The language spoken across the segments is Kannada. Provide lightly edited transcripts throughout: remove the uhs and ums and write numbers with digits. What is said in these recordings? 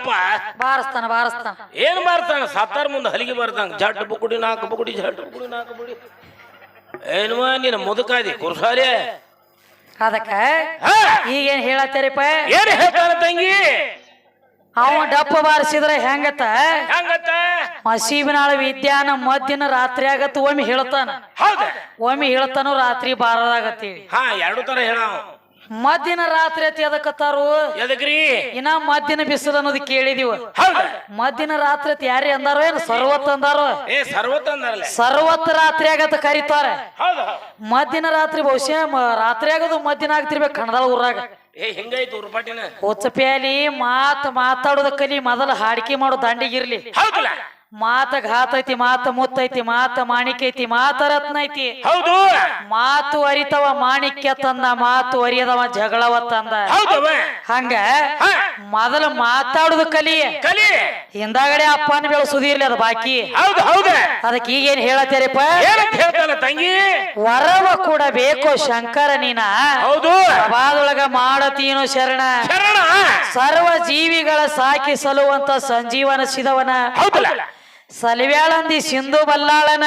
ಅಪ್ಪ ಬಾರಿಸ್ತಾನ ಏನ್ ಮಾಡ್ತಾನ ಸತ್ತಾರ ಮುಂದೆ ಹಲಿಗೆ ಬರ್ತಾನ ಜಡ್ ಬುಕುಡಿ ನಾಲ್ಕು ಬುಕುಡಿ ಜಡ್ ಬುಕುಡಿ ನಾಲ್ಕು ಬುಡಿ ಏನ್ವಾ ನೀನು ಮುದುಕಾದಿ ಕುರ್ಸಾಲೆ ಅದಕ್ಕ ಈಗೇನ್ ಹೇಳತ್ತೇರಿಪ್ಪ ಏನ್ ಹೇಳ್ತಾನ ತಂಗಿ ಅವ ಡಪ್ಪ ಬಾರಿಸಿದ್ರೆ ಹೆಂಗತ್ತ ಹೆಂಗತ್ತ ಮಸೀಬಿನಾಳ ವಿದ್ಯಾನ ಮಧ್ಯಾಹ್ನ ರಾತ್ರಿ ಆಗತ್ತ ಒಮ್ಮೆ ಹೇಳ್ತಾನ ಹೌದ ಒಮ್ಮೆ ಹೇಳ್ತಾನು ರಾತ್ರಿ ಬಾರದಾಗತ್ತೀವಿ ಎರಡು ತರ ಹೇಳ ಮಧ್ಯಾಹ್ನ ರಾತ್ರಿ ಅತಿ ಎದಕ್ಕತ್ತಾರು ಎದಕ್ರಿ ಇನ್ನ ಮಧ್ಯಾಹ್ನ ಬಿಸಿಲು ಅನ್ನೋದು ಕೇಳಿದೀವ ಹೌದ ಮಧ್ಯಾಹ್ನ ರಾತ್ರಿ ಅತಿ ಯಾರಿ ಅಂದಾರೋ ಏನು ಸರ್ವತ್ ಅಂದಾರೋ ಸರ್ವತ್ ಅಂದಾರಲ್ಲ ಸರ್ವತ್ ರಾತ್ರಿ ಆಗತ್ತ ಕರೀತಾರ ಹೌದ ಮಧ್ಯಾಹ್ನ ರಾತ್ರಿ ಬಹುಶಃ ರಾತ್ರಿ ಆಗೋದು ಮಧ್ಯಾಹ್ನ ಆಗ್ತಿರ್ಬೇಕು ಕನ್ನಡ ಊರಾಗ ಹಿಂಗಾಯ್ತು ಉರ್ಪಾಟಿನ ಹುಚ್ಚಪ್ಯಾಲಿ ಮಾತಾಡೋದ ಕಲಿ ಮೊದಲ ಹಾಡಿಕೆ ಮಾಡೋ ದಂಡಿಗಿರ್ಲಿ ಹೌದಲ್ಲ ಮಾತ ಘಾತೈತಿ ಮಾತ ಮುತ್ತೈತಿ ಮಾತ ಮಾಣಿಕ್ಯೈತಿ ಮಾತ ರತ್ನ ಐತಿ ಹೌದು ಮಾತು ಅರಿತವ ಮಾಣಿಕ್ಯ ತಂದ ಮಾತು ಅರಿಯದವ ಜಗಳವ ತಂದ ಹಂಗ ಮೊದಲು ಮಾತಾಡುದು ಕಲಿ ಹಿಂದಾಗಡೆ ಅಪ್ಪನ ಬೆಳೆಸುದಿರ್ಲಿ ಅದು ಬಾಕಿ ಅದಕ್ಕೆ ಈಗೇನ್ ಹೇಳತ್ತೇರಿಪ್ಪ ತಂಗಿ ವರವ ಕೂಡ ಬೇಕು ಶಂಕರ ನೀನ ಸಭಾದೊಳಗ ಮಾಡತೀನು ಶರಣ ಸರ್ವ ಜೀವಿಗಳ ಸಾಕಿ ಸಲುವಂತ ಸಂಜೀವನ ಸಿದವನ ಸಲಿವ್ಯಾಳಂದಿ ಸಿಂಧು ಬಲ್ಲಾಳನ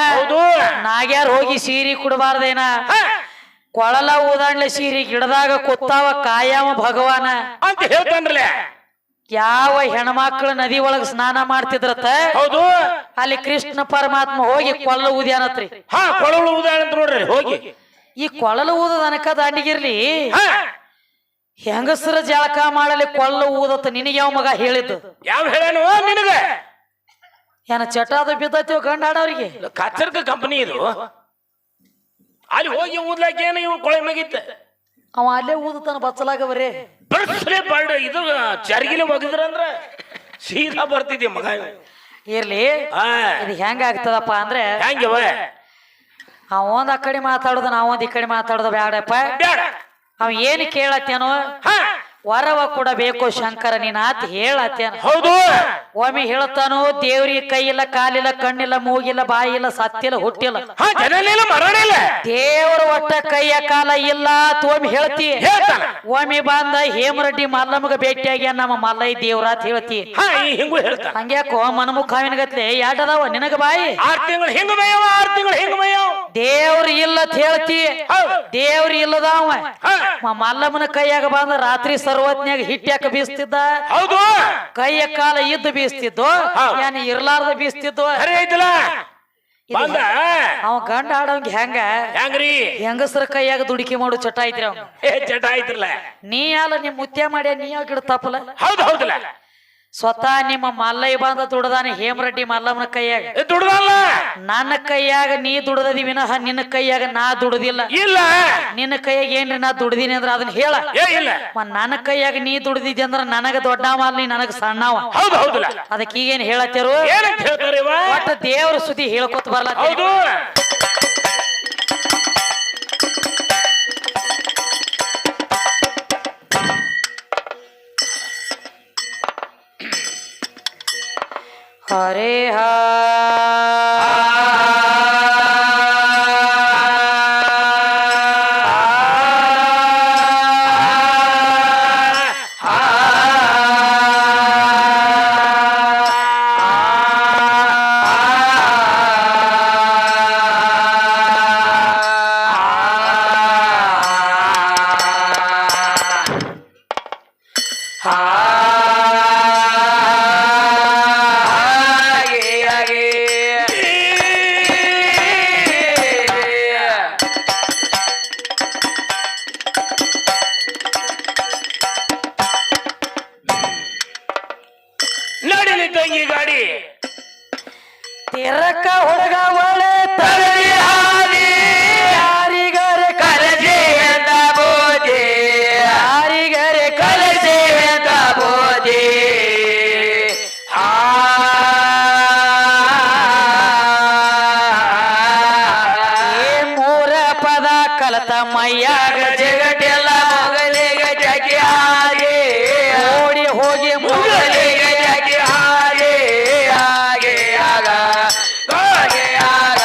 ನಾಗ್ಯಾರ ಹೋಗಿ ಸೀರಿ ಕುಡಬಾರ್ದೇನ ಕೊಳಲ ಊದಾಣ್ಲೆ ಸೀರಿ ಗಿಡದಾಗ ಕುತ್ತಾವ ಕಾಯವ ಭಗವಾನ ಅಂತ ಹೇಳ್ತಾನ್ರಲ್ಲ ಯಾವ ಹೆಣ್ಮಕ್ಳು ನದಿ ಒಳಗ ಸ್ನಾನ ಮಾಡ್ತಿದ್ರತ್ತ ಅಲ್ಲಿ ಕೃಷ್ಣ ಪರಮಾತ್ಮ ಹೋಗಿ ಕೊಳಲು ಊದ್ಯಾನತ್ರಿ ಕೊಳಲು ಊದಾನಂತ ನೋಡ್ರಿ ಹೋಗಿ ಈ ಕೊಳಲು ಊದದ ಅನಕ ದಾಂಡಿಗಿರ್ಲಿ ಹೆಂಗಸರ ಜಳಕ ಮಾಡಲಿ ಕೊಳಲು ಊದತ್ತ ನಿನಗೆ ಯಾವ ಮಗ ಹೇಳಿದ್ದು ಯಾವ ಹೇಳೇನು ನಿನಗ ಏನ ಚಟಾದ ಬಿದ್ದೈತಿವ ಗಂಡ ಆಡವ್ರಿಗೆ ಕಚ್ಚರ್ಕ ಕಂಪನಿ ಇದು ಅಲ್ಲಿ ಹೋಗಿ ಊದ್ಲಾಕ ಏನು ಇವ್ ಕೊಳೆ ಮಗಿತ್ತ ಅವ ಅಲ್ಲೇ ಊದತಾನ ಬಚ್ಚಲಾಗ ಬರೇ ಬರ್ಡ ಇದು ಚರ್ಗಿಲಿ ಒಗದ್ರಂದ್ರ ಸೀದಾ ಬರ್ತಿದ್ದೆ ಮಗ ಇರ್ಲಿ ಇದು ಹೆಂಗ ಆಗ್ತದಪ್ಪ ಅಂದ್ರೆ ಹೆಂಗವ ಅವ ಒಂದ್ ಆ ಕಡೆ ಮಾತಾಡುದ ನಾವೊಂದ್ ಈ ಕಡೆ ಮಾತಾಡುದ ಬ್ಯಾಡಪ್ಪ ಅವ ಏನ್ ಕೇಳತ್ತೇನೋ ವರವ ಕೂಡ ಬೇಕು ಶಂಕರ ನೀನ್ ಆತ ಹೇಳತ್ತೇನ ಹೌದು ಒಮ್ಮೆ ಹೇಳ್ತಾನು ದೇವ್ರಿಗೆ ಕೈ ಇಲ್ಲ ಕಾಲಿಲ್ಲ ಕಣ್ಣಿಲ್ಲ ಮೂಗಿಲ್ಲ ಬಾಯಿ ಇಲ್ಲ ಸತ್ತಿಲ್ಲ ಹುಟ್ಟಿಲ್ಲ ದೇವರ ಒಟ್ಟ ಕೈಯ ಕಾಲ ಇಲ್ಲ ಒಮ್ಮೆ ಹೇಳ್ತಿ ಒಮ್ಮೆ ಬಂದ ಹೇಮರೆಡ್ಡಿ ಮಲ್ಲಮ್ಮಗ ಭೇಟಿಯಾಗಿ ನಮ್ಮ ಮಲ್ಲೈ ದೇವ್ರಾತ್ ಹೇಳ್ತಿ ಹಂಗ್ಯಾಕೋ ಮನಮುಖಾವಿನ ಗತ್ಲೆ ಯಾಟದವ ನಿನಗ ಬಾಯಿ 6 ತಿಂಗಳು ಹಿಂಗ ಮೇಯವ 6 ತಿಂಗಳು ಹಿಂಗ ಮೇಯವ ದೇವ್ರ ಇಲ್ಲತ್ ಹೇಳ್ತಿ ದೇವ್ರ ಇಲ್ಲದವ ಮಲ್ಲಮ್ಮನ ಕೈಯಾಗ ಬಂದ ರಾತ್ರಿ ಸರ್ವಜ್ಞಾಗ ಹಿಟ್ಟ್ಯಾಕ ಬೀಸ್ತಿದ್ದ ಹೌದು ಕೈಯ ಕಾಲ ಇದ್ದು ಬೀಸ್ತಿದ್ದು ಏನ್ ಇರ್ಲಾರ್ದ ಬೀಸ್ತಿದ್ದು ಅವ ಗಂಡ ಆಡವಂಗ ಹೆಂಗ್ರಿ ಹೆಂಗಸರ ಕೈಯಾಗ ದುಡಿಕೆ ಮಾಡು ಚಟ ಐತ್ರಿ ಅವ್ ಚಟ ಐತ್ರಲ್ಲ ನೀ ಅಲ್ಲ ನಿಮ್ ಮುತ್ಯ ಮಾಡ್ಯ ನೀ ಯಾವ ಗಿಡ ತಪ್ಪಲ ಹೌದು ಹೌದಲ್ಲ ಸ್ವತಃ ನಿಮ್ಮ ಮಲ್ಲೈ ಬಂದ ದುಡದಾನೆ ಹೇಮರೆಡ್ಡಿ ಮಲ್ಲಮ್ಮನ ಕೈಯಾಗ ದುಡ್ದಲ್ಲ ನನ್ನ ಕೈಯಾಗ ನೀ ದುಡದಿ ವಿನಃ ನಿನ್ನ ಕೈಯಾಗ ನಾ ದುಡದಿಲ್ಲ ಇಲ್ಲ ನಿನ್ನ ಕೈಯಾಗ ಏನ್ರಿ ನಾ ದುಡ್ದೀನಿ ಅಂದ್ರ ಅದನ್ನ ಹೇಳ ನನ್ನ ಕೈಯಾಗ ನೀ ದುಡ್ದಿದ್ದಿ ಅಂದ್ರ ನನಗ ದೊಡ್ಡ ಮಾಲ್ ನೀ ನನಗ ಸಣ್ಣವ ಅದಕ್ಕೆ ಈಗೇನ್ ಹೇಳತ್ತೇರು ಒಟ್ಟ ದೇವ್ರ ಸುದ್ದಿ ಹೇಳ್ಕೊತ ಬರ್ಲ ಹರೇ ತಂಗಿ ಗಾಡಿ ತಿರಕ ಹುಡುಗ ಒಳೆ ತಳಿ ಹಾದಿ ಯಾರಿಗರೆ ಕಲಜೆ ಅಂತ ಬೋಧೆ ಯಾರಿಗರೆ ಕಲಜೆ ಅಂತ ಬೋಧೆ ಮೂರ ಪದ ಕಲತ ಮೈಯಾಗ ಜಗಟೆಲ್ಲ ಮೊಗಲಿಗೆ ಜಗಿ ಹಾಗೆ ಓಡಿ ಹೋಗಿ ಮೊಗಲಿಗೆ ಜಗಿ ಹಾಗೆ ಹಾಗೆ ಆಗ ಹೋಗೆ ಆಗ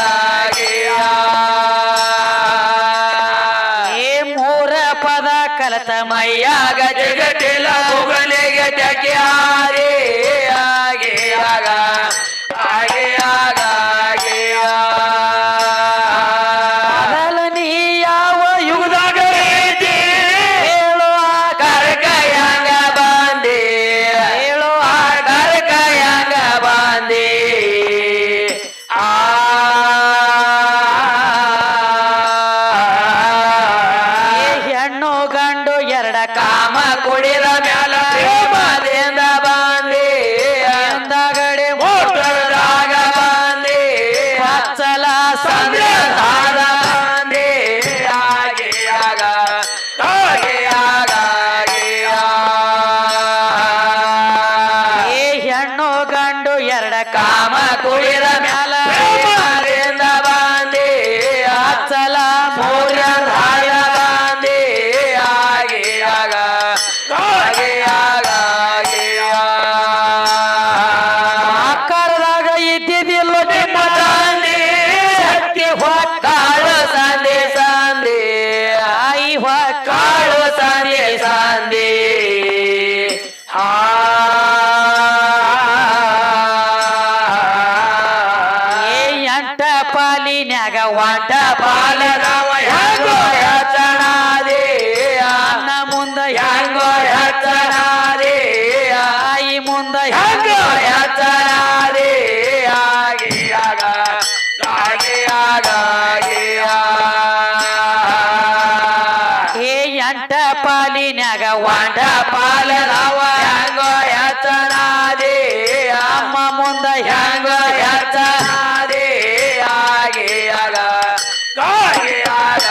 ಕುಡಿದ ಮ್ಯಾಲ ಪ್ರೇಮದಿಂದ ಬಂದಿ ಅಚ್ಚಲ ಮೌರ್ಯ ಧಾರ ಬಂದಿ ಆಗಿಯಾಗ ಆಗಿಯಾಗ ಆಕಾರದಾಗ ಇದ್ದಿದ್ದಿಲ್ಲ ನಿಮ್ಮ ತಂದೆ ಶಕ್ತಿ ಕಾಳು ಸಂದೆ ಸಂದೆ ತಾಯಿ ಹೊಕ್ಕ ಕಾಳು ಸಂದೆ ಸಂದೆ ಎಂಟ ಪಾಲಿನ್ಯಾಗ ವಾಟ ಬಾಲನವ ಹೆಂಗೋ ಹೆಚ್ಚಣಾದಿ ಅನ್ನ ಮುಂದ ಹೆಂಗೋ ಹೆಚ್ಚಣಾದಿ ತಾಯಿ ಮುಂದ ಹೆಂಗೋ ಹೆಚ್ಚಣಾದಿ ಆಗಿಯಾಗ ಆಗಿಯಾಗ ಏ ಎಂಟ ಪಾಲಿನ್ಯಾಗ ವಾಟ ಪಾಲನವ ಹೆಂಗೋ ಹೆಚ್ಚಣಾದಿ ಅಮ್ಮ ಮುಂದ ಹೆಂಗೋ ಹೆಚ್ಚಣಾದಿ ಆಗಿಯಾಗ ಆಗಿಯಾಗ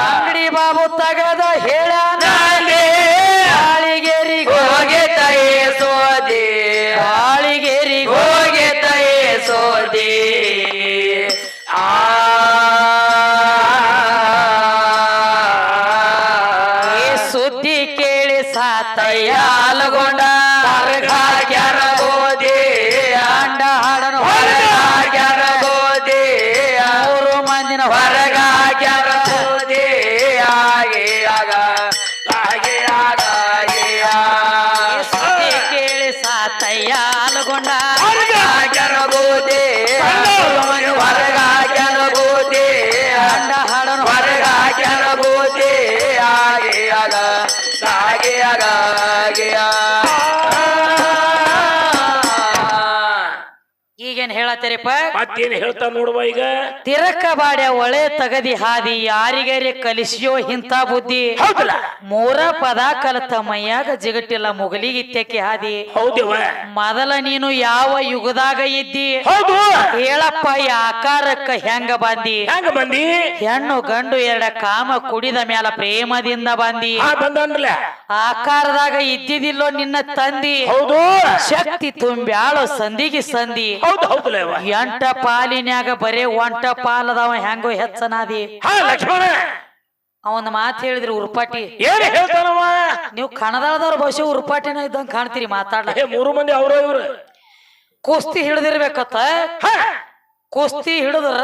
ಅಂಗಡಿ ಬಾಬು ತಗದ ಹೇಳ್ಯಾನ ಗಾಳಿಗೇರಿ ಹೋಗಿ ತೈ ಸೋದಿ ಗಾಳಿಗೇರಿ ಹೋಗಿ ತೈ ಸೋದಿ ಏ ಸುದ್ದಿ ಕೇಳಿ ಸಾತಯ್ಯ ಅಲಗೊಂಡ ಹೊರಗಾಗ್ಯಾರ ಗೋದಿ ಅಂಡ ಹಾಡನು ಹೊರಗಾಗ್ಯಾರ ಗೋದಿ ಮೂರು ಮಂದಿನ ಹೊರಗಾಗ್ಯಾರ ಗೋದಿ ಆಗಿಯಾಗ ಆಗಿಯಾಗ ಸುದ್ದಿ ಕೇಳಿ ಸಾತಯ್ಯ ಅಲಗೊಂಡ ಹೊರಗಾಗ್ಯಾರ ಗೋದಿ ಹೊರಗಾಗ್ಯಾರ ಗೋದಿ ಅಂಡ ಹಾಡನು ಹೊರಗಾಗ್ಯಾರ ಗೋದಿ ಆಗಿಯಾಗ ಆಗಿಯಾಗ ಈಗೇನ್ ಹೇಳತ್ತೀರಿಪ್ಪ ಮತ್ತೇನ್ ಹೇಳ್ತಾ ನೋಡುವ ಈಗ ತಿರಕ ಬಾಡ್ಯ ಒಳೆ ತಗದಿ ಹಾದಿ ಯಾರಿಗರೆ ಕಲಿಸಿಯೋ ಇಂಥ ಬುದ್ಧಿ ಹೌದಲ್ಲ ಮೂರ ಪದ ಕಲತ ಮೈಯಾಗ ಜಿಗಟ್ಟಿಲ್ಲ ಮುಗಲಿಗೆ ಇತ್ಯಕ್ಕೆ ಹಾದಿ ಹೌದವ ಮೊದಲ ನೀನು ಯಾವ ಯುಗದಾಗ ಇದ್ದಿ ಹೌದು ಹೇಳಪ್ಪ ಈ ಆಕಾರಕ್ಕ ಹೆಂಗ ಬಂದಿ ಹೆಂಗ ಬಂದಿ ಹೆಣ್ಣು ಗಂಡು ಎರಡ ಕಾಮ ಕುಡಿದ ಮ್ಯಾಲ ಪ್ರೇಮದಿಂದ ಬಂದಿ ಬಂದನ್ರಲ್ಲ ಆಕಾರದಾಗ ಇದ್ದಿದಿಲ್ಲೋ ನಿನ್ನ ತಂದಿ ಹೌದು ಶಕ್ತಿ ತುಂಬ್ಯಾಳೋ ಸಂದಿಗೆ ಸಂದಿ ಹೌದು ಹೌದಲ್ಲ ಇವ. ಎಂಟ ಪಾಲಿನ್ಯಾಗ ಬರೇ ಒಂಟ ಪಾಲದವ ಹೆಂಗೋ ಹೆಚ್ಚನಾದಿ ಹಾ ಲಕ್ಷ್ಮಣ ಅವನ ಮಾತು ಹೇಳಿದ್ರಿ ಉರುಪಾಟಿ ಏನ್ ಹೇಳ್ತಾನವ ನೀವು ಕಣದಾಳದವ್ರ ಬಹುಶಃ ಉರುಪಾಟಿನ ಇದ್ದಂಗ ಕಾಣ್ತೀರಿ ಮಾತಾಡ್ಲ ಮೂರು ಮಂದಿ ಅವರು ಇವ್ರು ಕುಸ್ತಿ ಹಿಡಿದಿರ್ಬೇಕತ್ತ ಕುಸ್ತಿ ಹಿಡಿದ್ರ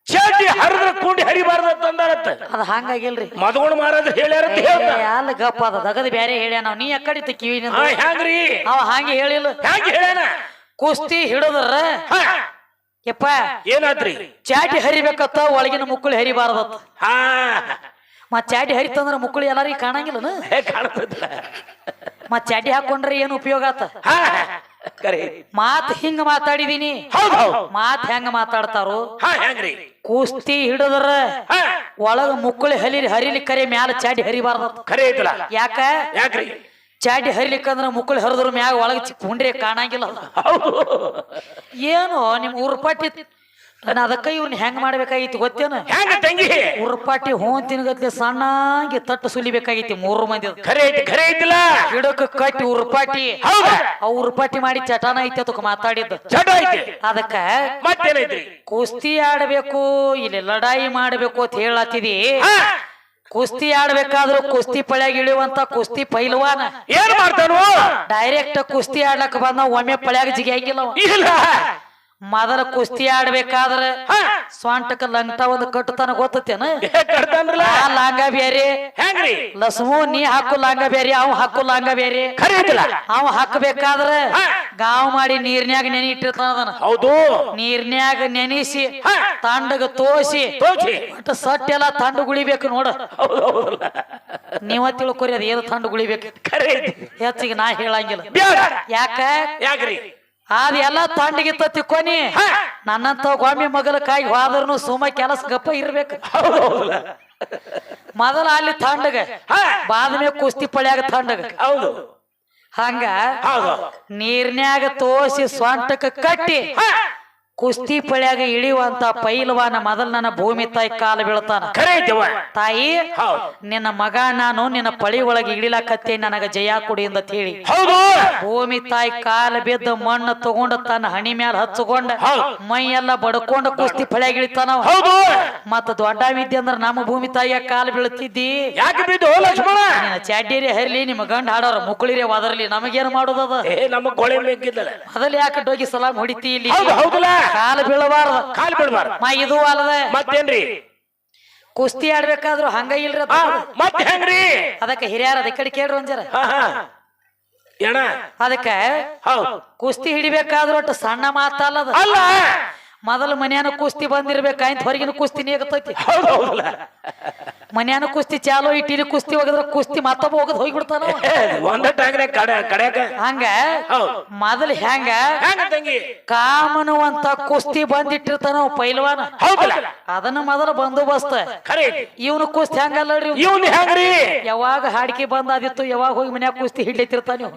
ಚಡ್ಡಿ ಹರಿದ್ರ ಕುಂಡಿ ಹರಿಬಾರ್ದ ತಂದಾರತ್ತ ಅದ ಹಂಗಾಗಿಲ್ರಿ ಮದ್ಗೊಂಡ್ ಮಾರಾದ್ರ ಹೇಳ್ಯಾರಂತ ಹೇಳ್ದ ಅಲ್ಲ ಗಪ್ಪ ಅದ ದಗದ ಬ್ಯಾರೆ ಹೇಳ್ಯಾನ ನಾವ್ ನೀ ಅಕ್ಕಡಿತ ಕಿವಿ ಹೆಂಗ್ರಿ ಅವ ಹಂಗೆ ಹೇಳಿಲ್ಲ ಹೆಂಗ ಹೇಳ್ಯಾನ ಕುಸ್ತಿ ಹಿಡಿದ್ರ ಯಪ್ಪ ಏನಾದ್ರಿ ಚಾಟಿ ಹರಿಬೇಕತ್ತ ಒಳಗಿನ ಮುಕ್ಕಳಿ ಹರಿಬಾರ್ದತ್ತ ಹಾ ಮತ್ ಚಾಟಿ ಹರಿತಂದ್ರ ಮುಕ್ಕಳಿ ಎಲ್ಲಾರಿಗ ಕಾಣಂಗಿಲ್ಲನ ಕಾಣತದ ಮತ್ ಚಾಟಿ ಹಾಕೊಂಡ್ರೆ ಏನ್ ಉಪಯೋಗ ಆತ ಹಾ ಕರೆ ಮಾತ್ ಹಿಂಗ ಮಾತಾಡಿದೀನಿ ಹೌದು ಮಾತ್ ಹೆಂಗ ಮಾತಾಡ್ತಾರು ಹಾ ಹೆಂಗ್ರಿ ಕುಸ್ತಿ ಹಿಡಿದ್ರ ಹಾ ಒಳಗ ಮುಕ್ಕಳಿ ಹರಿಲಿ ಕರೆ ಮ್ಯಾಲ ಚಾಟಿ ಹರಿಬಾರ್ದತ್ತ ಖರೆ ಐತಲ್ಲ ಯಾಕ ಯಾಕ್ರಿ ಚಾಟಿ ಹರಿಲಿಕ್ಕಂದ್ರ ಮುಕ್ಕಳಿ ಹರಿದ್ರ ಮ್ಯಾಗ ಒಳಗ ಕುಂಡ್ರೆ ಕಾಣಂಗಿಲ್ಲ ಅದ. ಹೌದು ಏನು ನಿಮ್ ಉರ್ಪಾಟಿ ನಾನು ಅದಕ್ಕ ಇವ್ನ ಹೆಂಗ್ ಮಾಡ್ಬೇಕಾಗಿತ್ತು ಗೊತ್ತೇನ ಹೆಂಗ ತಂಗಿ ಉರ್ಪಾಟಿ ತಿನ್ಗತ್ಲೆ ಸಣ್ಣಾಗಿ ತಟ್ಟು ಸುಲಿಬೇಕಾಗಿತಿ ಮೂರು ಮಂದಿ ಖರೆ ಐತಿ ಖರೆ ಐತಿಲ್ಲ ಗಿಡಕ್ಕೆ ಕಟ್ಟಿ ಉರ್ಪಾಟಿ ಹೌದ ಆ ಉರ್ಪಾಟಿ ಮಾಡಿ ಚಟಾನ ಐತಿ ಅದಕ್ಕೆ ಮಾತಾಡಿದ್ದು ಚಟ ಐತಿ ಅದಕ್ಕ ಮತ್ತೇನೈತ್ರಿ ಕುಸ್ತಿ ಆಡ್ಬೇಕು ಇಲ್ಲಿ ಲಡಾಯಿ ಮಾಡ್ಬೇಕು ಅಂತ ಹೇಳತ್ತಿದಿ ಕುಸ್ತಿ ಆಡ್ಬೇಕಾದ್ರೂ ಕುಸ್ತಿ ಪಳ್ಯಾಗ ಇಳಿಯುವಂತ ಕುಸ್ತಿ ಪೈಲ್ವಾನ ಏನ್ ಮಾಡ್ತಾನು ಡೈರೆಕ್ಟ್ ಕುಸ್ತಿ ಆಡ್ಲಕ್ ಬಂದ ಒಮ್ಮೆ ಪಳ್ಯಾಗ ಜಿಗಿಯಾಗಿಲ್ಲ ಅವ. ಇಲ್ಲ ಮೊದಲ ಕುಸ್ತಿ ಆಡ್ಬೇಕಾದ್ರ ಸ್ವಂಟಕ್ಕ ಲಂಗಟ ಒಂದು ಕಟ್ಟುತ್ತಾನ ಗೊತ್ತೇನ ಕಡ್ತಾನ್ರಲ್ಲ ಆ ಲಾಂಗ ಬೇರೆ ಹೆಂಗ್ರಿ ಲಸ್ಮು ನೀ ಹಾಕು ಲಾಂಗ ಬೇರೆ ಅವ್ ಹಾಕು ಲಾಂಗ ಬೇರೆ ಖರೆ ಐತಿಲ್ಲ ಅವ್ ಹಾಕಬೇಕಾದ್ರ ಗಾವ್ ಮಾಡಿ ನೀರ್ನ್ಯಾಗ ನೆನೆ ಇಟ್ಟಿರ್ತಾನ ಹೌದು ನೀರ್ನ್ಯಾಗ ನೆನಿಸಿ ತಂಡಗ ತೋಸಿ ತೋಚಿ ಒಟ್ಟು ಸಟ್ ಎಲ್ಲ ತಂಡ ಗುಳಿಬೇಕು ನೋಡ ಹೌದು ಹೌದಲ್ಲ ನೀವ ತಿಳ್ಕೊರಿ ಅದ ಏನು ತಂಡ ಗುಳಿಬೇಕು ಖರೆ ಐತಿ ಹೆಚ್ಚಿಗೆ ನಾ ಹೇಳಂಗಿಲ್ಲ ಬ್ಯಾಡ ಯಾಕ ಯಾಕ್ರಿ ಅದ ಎಲ್ಲಾ ತಂಡಗಿತ್ತ ತಿಕ್ಕೊನಿ ನನ್ನಂತ ಗೋಮಿ ಮಗಲ ಕಾಯಿ ಹೋದ್ರೂ ಸುಮ್ಮ ಕೆಲಸ ಗಪ್ಪ ಇರ್ಬೇಕು ಹೌದು ಹೌದಲ್ಲ ಮೊದಲ ಅಲ್ಲಿ ತಂಡಗ ಬಾದ್ಮೇ ಕುಸ್ತಿ ಪಳ್ಯಾಗ ತಂಡಗ ಹೌದು ಹಂಗ ಹೌದು ನೀರ್ನ್ಯಾಗ ತೋಸಿ ಸ್ವಂಟಕ್ಕ ಕಟ್ಟಿ ಕುಸ್ತಿ ಪಳ್ಯಾಗ ಇಳಿಯುವಂತ ಪೈಲ್ವಾನ ಮೊದಲ್ ನನ್ನ ಭೂಮಿ ತಾಯಿ ಕಾಲು ಬೀಳ್ತಾನ. ಖರೆ ಐತವ. ತಾಯಿ ಹೌದು. ನಿನ್ನ ಮಗ ನಾನು ನಿನ್ನ ಪಳಿ ಒಳಗೆ ಇಳಿಲಾಕತ್ತೆ ನನಗ ಜಯ ಕೊಡಿ ಅಂತ ಹೇಳಿ ಹೌದು. ಭೂಮಿ ತಾಯಿ ಕಾಲು ಬಿದ್ದು ಮಣ್ಣು ತಗೊಂಡು ತನ್ನ ಹಣಿ ಮ್ಯಾಲ ಹಚ್ಕೊಂಡ ಮೈ ಎಲ್ಲ ಬಡ್ಕೊಂಡು ಕುಸ್ತಿ ಪಳ್ಯಾಗ ಇಳಿತಾನ. ಹೌದು. ಮತ್ತ ದೊಡ್ಡ ವಿದ್ಯೆ ಅಂದ್ರ ನಮ್ಮ ಭೂಮಿ ತಾಯಿಯ ಕಾಲು ಬೀಳ್ತಿದ್ದಿ. ಯಾಕೆ ಬಿದ್ದು ಲಕ್ಷ್ಮಣ? ನಿನ್ನ ಚಾಡ್ಯರಿ ಹರಿಲಿ ನಿಮ್ಮ ಗಂಡ ಹಾಡೋರ ಮುಕ್ಕಳಿರಿ ಒದರ್ಲಿ ನಮಗೇನು ಮಾಡೋದದ? ನಮ್ಮ ಕೊಳೆ ಬೇಕಿದ್ದಲ್ಲ ಮೊದಲ್ ಯಾಕೆ ಡೋಗಿ ಸಲಾಮ್ ಹೊಡಿತಿ ಇಲ್ಲಿ? ಹೌದಲ್ಲ. ಕಾಲು ಬೀಳಬಾರ್ದು. ಕಾಲು ಬೀಳಬಾರ್ದು. ಇದು ಅಲ್ಲದ ಮತ್ತೇನ್ರಿ? ಕುಸ್ತಿ ಆಡ್ಬೇಕಾದ್ರು ಹಂಗ ಇಲ್ರಿ. ಮತ್ತೆ ಹೆಂಗ್ರಿ? ಅದಕ್ಕೆ ಹಿರಿಯರ ಅದ ಕಡೆ ಕೇಳ್ರಿ ಒಂಜರ. ಏನ ಅದಕ್ಕ ಕುಸ್ತಿ ಹಿಡಿಬೇಕಾದ್ರು ಒಟ್ಟು ಸಣ್ಣ ಮಾತಲ್ಲದ. ಅಲ್ಲ, ಮೊದಲು ಮನ್ಯಾನ ಕುಸ್ತಿ ಬಂದಿರ್ಬೇಕಾಯ್ತು, ಹೊರಗಿನ ಕುಸ್ತಿ ನೀಗತೈತಿ. ಮನ್ಯಾನ ಕುಸ್ತಿ ಚಾಲೋ ಇಟ್ಟಿಲಿ ಕುಸ್ತಿ ಹೋಗಿದ್ರ ಕುಸ್ತಿ ಮತ್ತೊಬ್ಬ ಹೋಗದ್ ಹೋಗ್ಬಿಡ್ತಾನ. ಹಂಗ ಮೊದಲು ಹೆಂಗ ಕಾಮನುವಂತ ಕುಸ್ತಿ ಬಂದಿಟ್ಟಿರ್ತಾನ ಪೈಲ್ವಾನ. ಅದನ್ನ ಮೊದಲು ಬಂದೋಬಸ್ತ. ಇವನು ಕುಸ್ತಿ ಹೆಂಗಲ್ಲರಿ, ಯಾವಾಗ ಹಾಡಿಕೆ ಬಂದಾದಿತ್ತು ಯಾವಾಗ ಹೋಗಿ ಮನ್ಯಾಗ ಕುಸ್ತಿ ಹಿಡ್ಲಿತಿರ್ತಾನ.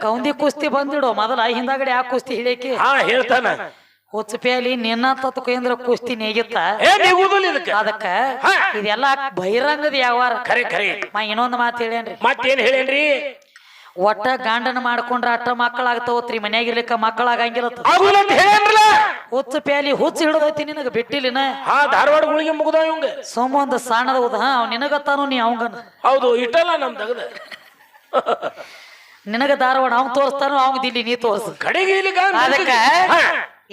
ಕೌಂದಿ ಕುಸ್ತಿ ಬಂದಿಡು ಮೊದಲ, ಹಿಂದಾಗಡೆ ಆ ಕುಸ್ತಿ ಹಿಡಿಯಕ್ಕೆ ಹೇಳ್ತಾನ. ಹುಚ್ಚಪೇಲಿ ನಿನ್ನ ತತ್ಕೇಂದ್ರ ಕುಸ್ತಿ ನೇಗಿತ್ತ. ಅದಕ್ಕ ಇದೆಲ್ಲ ಬಹಿರಂಗದ ಯಾವಾರ. ಇನ್ನೊಂದು ಮಾತು ಹೇಳೇನ್ರಿ. ಮತ್ತೇನ್ ಹೇಳೇನ್ರಿ? ಒಟ್ಟ ಗಂಡನ ಮಾಡ್ಕೊಂಡ್ರ ಅಟ್ಟ ಮಕ್ಕಳಾಗ್ತಾವತ್ರಿ, ಮನ್ಯಾಗಿರ್ಲಿಕ್ಕ ಮಕ್ಕಳಾಗಂಗಿಲ್ಲ. ಹುಚ್ಚ ಪ್ಯಾಲಿ ಹುಚ್ಚ ಹಿಡದೈತಿ ನಿನಗ ಬಿಟ್ಟಿಲಿನ. ಧಾರವಾಡ ಗುಳಿಗೆ ಮುಗ್ದ ಇವಂಗ ಸೋಮೊಂದ ಸಣ್ಣದ ಉದ ಅವ್ ನಿನಗತ್ತಾನು ನೀ ಅವಂಗನ. ಹೌದು, ಇಟ್ಟಲ್ಲ ನಮ್ ತಗದ. ನಿನಗ ಧಾರವಾಡ ಅವ್ ತೋರಿಸ್ತಾನು, ಅವಂಗ ದಿಲ್ಲಿ ನೀ ತೋರ್ಸ. ಅದಕ್ಕ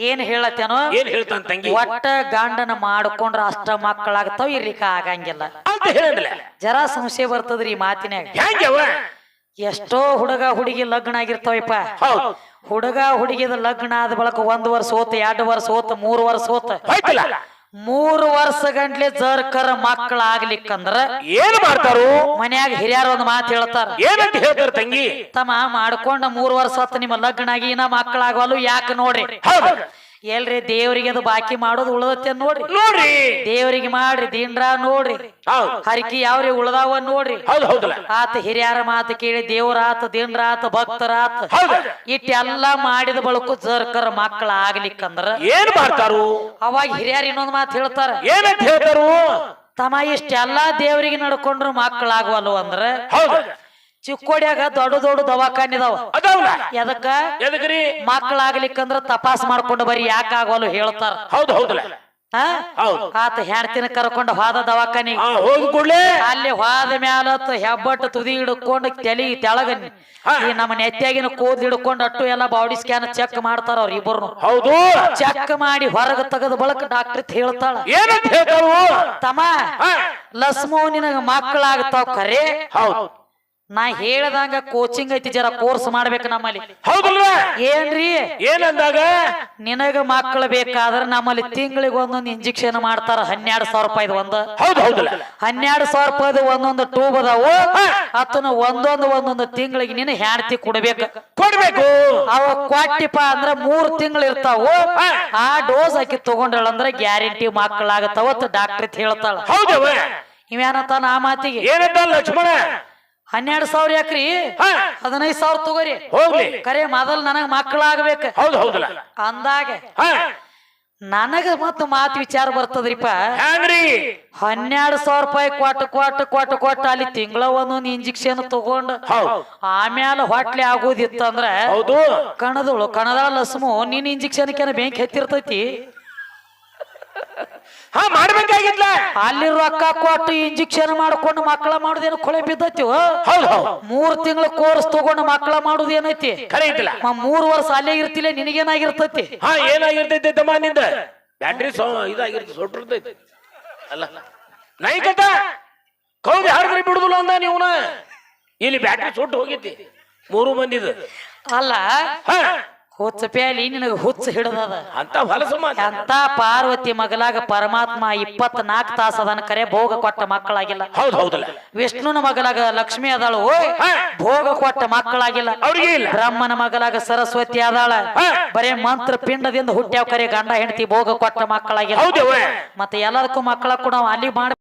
ಏನ್ ಹೇಳತ್ತೇನೋ, ಏನ್ ಹೇಳ್ತಾನ ತಂಗಿ? ಒಟ್ಟ ಗಂಡನ ಮಾಡ್ಕೊಂಡ್ರ ಅಷ್ಟ ಮಕ್ಕಳಾಗ್ತಾವ, ಇರ್ಲಿಕ್ಕ ಆಗಂಗಿಲ್ಲ ಅಂತ ಹೇಳಿದ್ಲ. ಜರಾ ಸಂಶಯ ಬರ್ತದ್ರಿ ಈ ಮಾತಿನಾಗ. ಎಷ್ಟೋ ಹುಡುಗ ಹುಡುಗಿ ಲಗ್ನ ಆಗಿರ್ತಾವಪ್ಪ. ಹುಡುಗ ಹುಡುಗಿದ ಲಗ್ನ ಆದ ಬಳಕ 1 ವರ್ಷ ಹೋತ, 2 ವರ್ಷ ಹೋತ, 3 ವರ್ಷ ಹೋತ. 3 ವರ್ಷ ಗಂಟ್ಲೆ ಜರ್ಕರ ಮಕ್ಕಳ ಆಗ್ಲಿಕ್ಕಂದ್ರ ಏನ್ ಮಾಡ್ತಾರು? ಮನ್ಯಾಗ ಹಿರಿಯರ ಒಂದ್ ಮಾತು ಹೇಳ್ತಾರ. ಏನಂತ ಹೇಳ್ತಾರ ತಂಗಿ? ತಮ್ಮ ಮಾಡ್ಕೊಂಡ 3 ವರ್ಷ ಹೊತ್ತ ನಿಮ್ಮ ಲಗ್ನ ಆಗಿ ಇನ್ನ ಮಕ್ಕಳಾಗವಲ್ಲ, ಯಾಕೆ ನೋಡ್ರಿ. ಎಲ್ರಿ ದೇವ್ರಿಗೆ ಅದು ಬಾಕಿ ಮಾಡೋದು ಉಳದತ್ತೆ ನೋಡ್ರಿ. ನೋಡ್ರಿ ದೇವ್ರಿಗೆ ಮಾಡ್ರಿ, ದೀನ್ರ ನೋಡ್ರಿ, ಹರಕಿ ಯಾವ್ರಿ ಉಳ್ದಾವ ನೋಡ್ರಿ. ಆತ ಹಿರಿಯರ ಮಾತು ಕೇಳಿ ದೇವ್ರ ಆತ, ದೀನ್ರ ಆತ, ಭಕ್ತರ ಆತ, ಇಟ್ಟೆಲ್ಲಾ ಮಾಡಿದ ಬಳಕ ಜರ್ಕರ ಮಕ್ಕಳ ಆಗ್ಲಿಕ್ಕಂದ್ರ ಏನ್ ಮಾಡ್ತಾರು? ಅವಾಗ ಹಿರಿಯರ್ ಇನ್ನೊಂದ್ ಮಾತು ಹೇಳ್ತಾರ. ಏನಂತ ಹೇಳ್ತಾರು? ತಮ್ಮ ಇಷ್ಟೆಲ್ಲಾ ದೇವ್ರಿಗೆ ನಡ್ಕೊಂಡ್ರು ಮಕ್ಕಳಾಗವಲ್ವ ಅಂದ್ರ ಚಿಕ್ಕೋಡ್ಯಾಗ ದೊಡ್ಡ ದೊಡ್ಡ ದವಾಖಾನಿದಾವ. ಎದಕ್ಕ? ಮಕ್ಕಳಾಗ್ಲಿಕ್ಕಂದ್ರ ತಪಾಸ್ ಮಾಡ್ಕೊಂಡು ಬರೀ ಯಾಕ ಆಗವಲ್ವ ಹೇಳ್ತಾರ. ಆತ ಹೆಣ್ತಿನ ಕರ್ಕೊಂಡ ಹೋದ ದವಾಖಾನಿ. ಅಲ್ಲಿ ಹೋದ ಮ್ಯಾಲ ಹೆಬ್ಬಟ್ಟು ತುದಿ ಹಿಡ್ಕೊಂಡು ತಲಿ ತೆಳಗ ಈ ನಮ್ಮ ನೆತ್ತಿಯಾಗಿನ ಕೂದ್ ಹಿಡ್ಕೊಂಡು ಅಟ್ಟು ಎಲ್ಲ ಬಾಡಿ ಸ್ಕ್ಯಾನ್ ಚೆಕ್ ಮಾಡ್ತಾರ ಅವ್ರ ಇಬ್ಬರು. ಚೆಕ್ ಮಾಡಿ ಹೊರಗ ತೆಗದ ಬಳಕ ಡಾಕ್ಟರ್ ಹೇಳ್ತಾಳ, ತಮ್ಮ ಲಸ್ಮೋ ನಿನಗ ಮಕ್ಕಳಾಗ್ತಾವ ಖರೆ. ನಾ ಹೇಳ್ದಂಗ ಕೋಚಿಂಗ್ ಐತಿ, ಜರ ಕೋರ್ಸ್ ಮಾಡ್ಬೇಕು ನಮ್ಮಲ್ಲಿ. ಏನ್ರಿ? ಏನಂದಾಗ ನಿನಗ ಮಕ್ಕಳು ಬೇಕಾದ್ರ ನಮ್ಮಲ್ಲಿ ತಿಂಗಳಿಗೆ ಒಂದೊಂದು ಇಂಜೆಕ್ಷನ್ ಮಾಡ್ತಾರ. 12,000 ರೂಪಾಯಿದ ಒಂದು. 12,000 ರೂಪಾಯಿದ ಒಂದೊಂದು ಟ್ಯೂಬ್ ಅದಾವು. ಅದನ್ನ ಒಂದೊಂದು ತಿಂಗಳಿಗೆ ನೀನು ಹೆಂಡತಿ ಕೊಡ್ಬೇಕು. ಅವ ಕೊಟ್ಟಿಪ್ಪ ಅಂದ್ರ 3 ತಿಂಗಳು ಇರ್ತಾವು. ಆ ಡೋಸ್ ಹಾಕಿ ತಗೊಂಡಳಂದ್ರ ಗ್ಯಾರಂಟಿ ಮಕ್ಕಳಾಗತ್ತಾವ ಡಾಕ್ಟರ್ ಹೇಳ್ತಾಳ. ಇವೇನಂತ ಆ ಮಾತಿಗೆ? ಲಕ್ಷ್ಮಣ 12,000 ಯಾಕ್ರಿ? 15,000 ತಗೋರಿ. ಕರೆ ಮೊದಲ್ ನನಗ ಮಕ್ಕಳಾಗಬೇಕು ಅಂದಾಗ ನನಗ ಮತ್ತ ಮಾತು ವಿಚಾರ ಬರ್ತದ್ರಿಪ್ಪ. 12,000 ರೂಪಾಯಿ ಕೊಟ್ಟು ಅಲ್ಲಿ ತಿಂಗಳ ಒಂದೊಂದು ಇಂಜೆಕ್ಷನ್ ತಗೊಂಡ ಆಮ್ಯಾಲ ಹೊಟ್ಲೆ ಆಗೋದಿತ್ತಂದ್ರ ಕಣದಾಳ ಲಸ್ಮು ನೀನ್ ಇಂಜೆಕ್ಷನ್ ಬೆಂಕಿ ಹತ್ತಿರ್ತೈತಿ. ಮಾಡ್ಬೇಕಾಗಿದ್ಲ ಅಲ್ಲಿ ರೊಕ್ಕ ಕೊಟ್ಟು ಇಂಜೆಕ್ಷನ್ ಮಾಡ್ಕೊಂಡು ಮಕ್ಕಳ ಮಾಡುದೇನು ಕೊಳೆ ಬಿದ್ದೈತಿ. 3 ತಿಂಗಳ ಕೋರ್ಸ್ ತಗೊಂಡು ಮಕ್ಕಳ ಮಾಡುದೇನೈತಿ? 3 ವರ್ಷ ಅಲ್ಲೇ ಇರ್ತಿಲ್ಲ, ನಿನಗೇನಾಗಿರ್ತೈತಿ? ಏನಾಗಿರ್ತೈತಿ ತಮ್ಮ ನಿಂದ? ಬ್ಯಾಟ್ರಿ ಇದಾಗಿರ್ತೈತಿ, ಸೊಟ್ಟಿರ್ತೈತಿ. ಅಲ್ಲ ನೈಕತ ಕೌದಿ ಹಾಡಿದ್ರೆ ಬಿಡುದಿಲ್ಲ ಅಂದ ನೀವನ. ಇಲ್ಲಿ ಬ್ಯಾಟ್ರಿ ಸುಟ್ಟು ಹೋಗಿತಿ 3 ಮಂದಿದ. ಅಲ್ಲ ಹುಚ್ಚ ಪ್ಯಾಲಿ ನಿನಗ ಹುಚ್ಚ ಹಿಡದದ ಅಂತ ಹೊಲಸು ಮಾತ. ಅಂತ ಪಾರ್ವತಿ ಮಗಲಾಗ ಪರಮಾತ್ಮ 24 ತಾಸ ಅದನ್ನ ಕರೆ ಭೋಗ ಕೊಟ್ಟ ಮಕ್ಕಳಾಗಿಲ್ಲ. ವಿಷ್ಣುನ ಮಗಲಾಗ ಲಕ್ಷ್ಮಿ ಅದಾಳು, ಭೋಗ ಕೊಟ್ಟ ಮಕ್ಕಳಾಗಿಲ್ಲ. ಬ್ರಹ್ಮನ ಮಗಲಾಗ ಸರಸ್ವತಿ ಆದಾಳ, ಬರೇ ಮಂತ್ರ ಪಿಂಡದಿಂದ ಹುಟ್ಟ್ಯಾವ ಕರೆ ಗಂಡ ಹೆಂಡತಿ ಭೋಗ ಕೊಟ್ಟ ಮಕ್ಕಳಾಗಿಲ್ಲ. ಮತ್ತೆ ಎಲ್ಲದಕ್ಕೂ ಮಕ್ಕಳ ಕೂಡ ಅಲ್ಲಿ ಮಾಡಿ